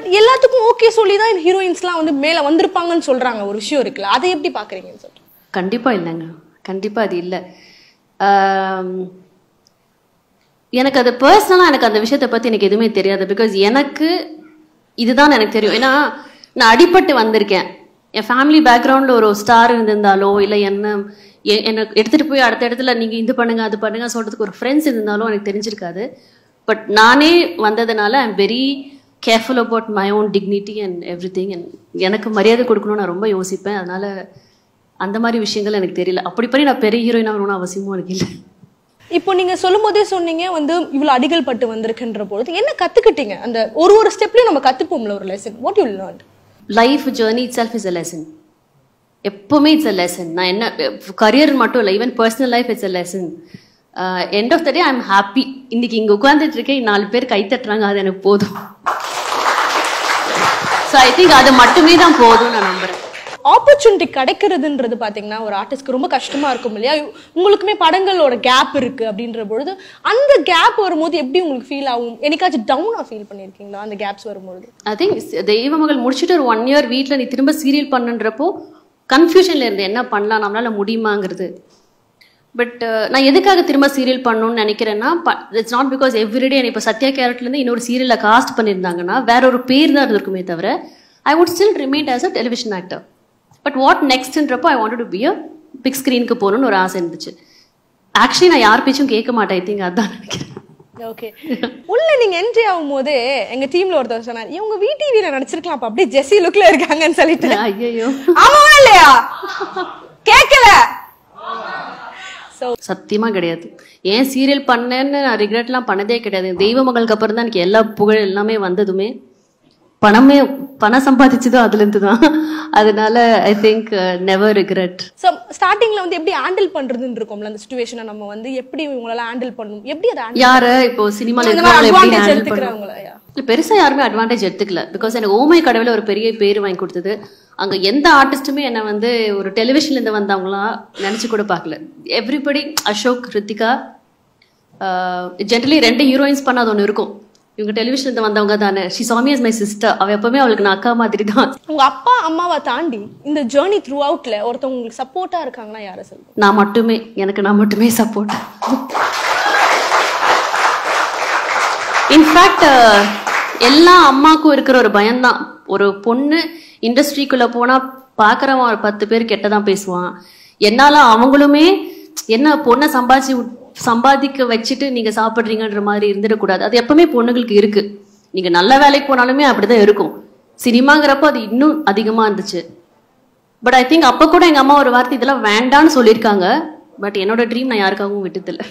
But எல்லாத்துக்கும் okay சொல்லி தான் ஹீரோயின்ஸ்லாம் வந்து மேலே வந்திருப்பாங்கன்னு சொல்கிறாங்க ஒரு விஷயம் இருக்குல்ல, அதை எப்படி பார்க்குறீங்கன்னு சொல்லிட்டு? கண்டிப்பாக இல்லைங்க, கண்டிப்பாக அது இல்லை. எனக்கு அது பர்சனலாக எனக்கு அந்த விஷயத்தை பற்றி எனக்கு எதுவுமே தெரியாது. பிகாஸ் எனக்கு இதுதான் எனக்கு தெரியும். ஏன்னா நான் அடிபட்டு வந்திருக்கேன். என் ஃபேமிலி பேக்ரவுண்டில் ஒரு ஸ்டார் இருந்திருந்தாலோ இல்லை என்னை எடுத்துகிட்டு போய் அடுத்த இடத்துல நீங்கள் இது பண்ணுங்க அது பண்ணுங்க சொல்கிறதுக்கு ஒரு ஃப்ரெண்ட்ஸ் இருந்தாலும் எனக்கு தெரிஞ்சிருக்காது. பட் நானே வந்ததுனால I am very careful about my own dignity and every thing. And எனக்கு மரியாதை கொடுக்கணும்னு நான் ரொம்ப யோசிப்பேன். அதனால் அந்த மாதிரி விஷயங்கள் எனக்கு தெரியல. அப்படி பண்ணி நான் பெரிய ஹீரோயின் ஆகணும்னு அவசியமும் எனக்கு இல்லை. இப்போ நீங்க சொல்லும் போதே சொன்னீங்க வந்து இவ்வளவு அடிகள் பட்டு வந்திருக்குன்ற பொழுது என்ன கத்துக்கிட்டீங்க? அந்த ஒரு ஸ்டெப்லயும் நம்ம கத்துப்போம்ல ஒரு lesson. What you learned? Life journey itself is a lesson. எப்பவுமே இட்ஸ் அ லெசன். நான் என்ன கரியர் மட்டும் இல்லை, even personal life it's a lesson. End of the day I am happy. இன்னைக்கு இங்கே உட்காந்துட்டு இருக்கேன், 4 பேர் கை தட்டுறாங்க, அது எனக்கு போதும். ஸோ ஐ திங்க் அது மட்டுமே தான் போதும் நான் நம்புறேன். ஆப்பர்ச்சுனிட்டி கிடைக்கிறதுன்றது பாத்தீங்கன்னா ஒரு ஆர்டிஸ்ட்க்கு ரொம்ப கஷ்டமா இருக்கும் இல்லையா? உங்களுக்குமே படங்களோட கேப் இருக்கு அப்படின்ற பொழுது அந்த கேப் வரும்போது எப்படி உங்களுக்கு ஃபீல் ஆகும்? என்னைக்காச்சும் டவுனா ஃபீல் பண்ணிருக்கீங்களா அந்த கேப்ஸ் வரும்போது? ஐ திங்க் தெய்வ மகள் முடிச்சுட்டு ஒரு 1 year வீட்டில் நீ திரும்ப சீரியல் பண்ணுன்றப்போ கன்ஃபியூஷன்ல இருந்து என்ன பண்ணலாம், நம்மளால முடியுமாங்கிறது. பட் நான் எதுக்காக திரும்ப சீரியல் பண்ணணும்னு நினைக்கிறேன்னா, இட்ஸ் நாட் பிகாஸ் எவ்ரிடே இப்போ சத்யா கேரக்டர்லேருந்து இன்னொரு சீரியலில் காஸ்ட் பண்ணியிருந்தாங்கன்னா வேற ஒரு பேர் தான் இருந்திருக்குமே தவிர I would still remain as a television actor. But what நெக்ஸ்ட்ன்றப்போ I wanted to be a big ஸ்க்ரீனுக்கு போகணும்னு ஒரு ஆசை இருந்துச்சு. ஆக்சுவலி நான் யார் பேச்சும் கேட்க மாட்டேன். ஐ திங்க் அதான் நினைக்கிறேன். ஓகே. உள்ள நீங்க என்ட்ரி ஆகும் போதே எங்க டீம்ல ஒருத்தர் சொன்னார், இவங்க VTVல நடிச்சிருக்கலாம், அப்ப அப்படியே ஜெஸி லுக்ல இருக்காங்கன்னு சொல்லிட்டு. ஐயோ ஆமாவா இல்லையா? கேட்கல. சத்தியமா கிடையாது. ஏன் சீரியல் பண்ணேன்னு நான் ரிக்ரெட்லாம் பண்ணதே கிடையாது. தெய்வ மகளுக்கு அப்புறம் தான் எனக்கு எல்லா புகழ் எல்லாமே வந்ததுமே. பணம் சம்பாதிச்சதும் அதுல இருந்து தான். அதனால I think never regret. So ஸ்டார்டிங்ல வந்து எப்படி ஹேண்டில் பண்றதுன்னு இருக்கும்ல அந்த சிச்சுவேஷனை நம்ம வந்து எப்படி இவங்களால ஹேண்டில் பண்ணணும், எப்படி அதை யாரு இப்போ சினிமால இருக்கவங்க எப்படி ஹேண்டில் பண்ணுவாங்களா? இல்ல பெருசா யாருமே அட்வான்டேஜ் எடுத்துக்கல. பிகாஸ் எனக்கு ஓமை கடவுள ஒரு பெரிய பேர் வாங்கி கொடுத்தது. அங்க எந்த ஆர்டிஸ்டுமே என்ன வந்து ஒரு டெலிவிஷன்ல இருந்து வந்தவங்களா நினைச்சு கூட பார்க்கல. Everybody Ashok, Ritika, generally 2 heroines பண்ணாத ஒன்று இருக்கும். இவங்க டெலிவிஷன்ல இருந்து வந்தவங்க தானே. She saw me as my sister. அவ எப்பவுமே அவளுக்கு நான் அக்கா மாதிரி தான். உங்க அப்பா அம்மாவை தாண்டி இந்த ஜர்னி த்ரூ அவுட்ல ஒருத்தவங்க உங்களுக்கு சப்போர்ட்டா இருக்காங்கன்னா யாரை சொல்லுங்க? நான் மட்டுமே சப்போர்ட். இன்ஃபேக்ட் எல்லா அம்மாக்கும் இருக்கிற ஒரு பயம்தான். ஒரு பொண்ணு இண்டஸ்ட்ரிக்குள்ள போனா பாக்குறவன் ஒரு 10 பேர் கெட்டதான் பேசுவான். என்னால அவங்களுமே என்ன பொண்ணை சம்பாதிக்க வச்சுட்டு நீங்க சாப்பிடுறீங்கன்ற மாதிரி இருந்துடக்கூடாது. அது எப்பவுமே பொண்ணுங்களுக்கு இருக்கு. நீங்க நல்ல வேலைக்கு போனாலுமே அப்படிதான் இருக்கும். சினிமாங்கிறப்போ அது இன்னும் அதிகமா இருந்துச்சு. பட் ஐ திங்க் அப்ப கூட எங்க அம்மா ஒரு வார்த்தை இதெல்லாம் வேண்டான்னு சொல்லியிருக்காங்க. பட் என்னோட ட்ரீம் நான் யாருக்காகவும் விட்டதில்லை.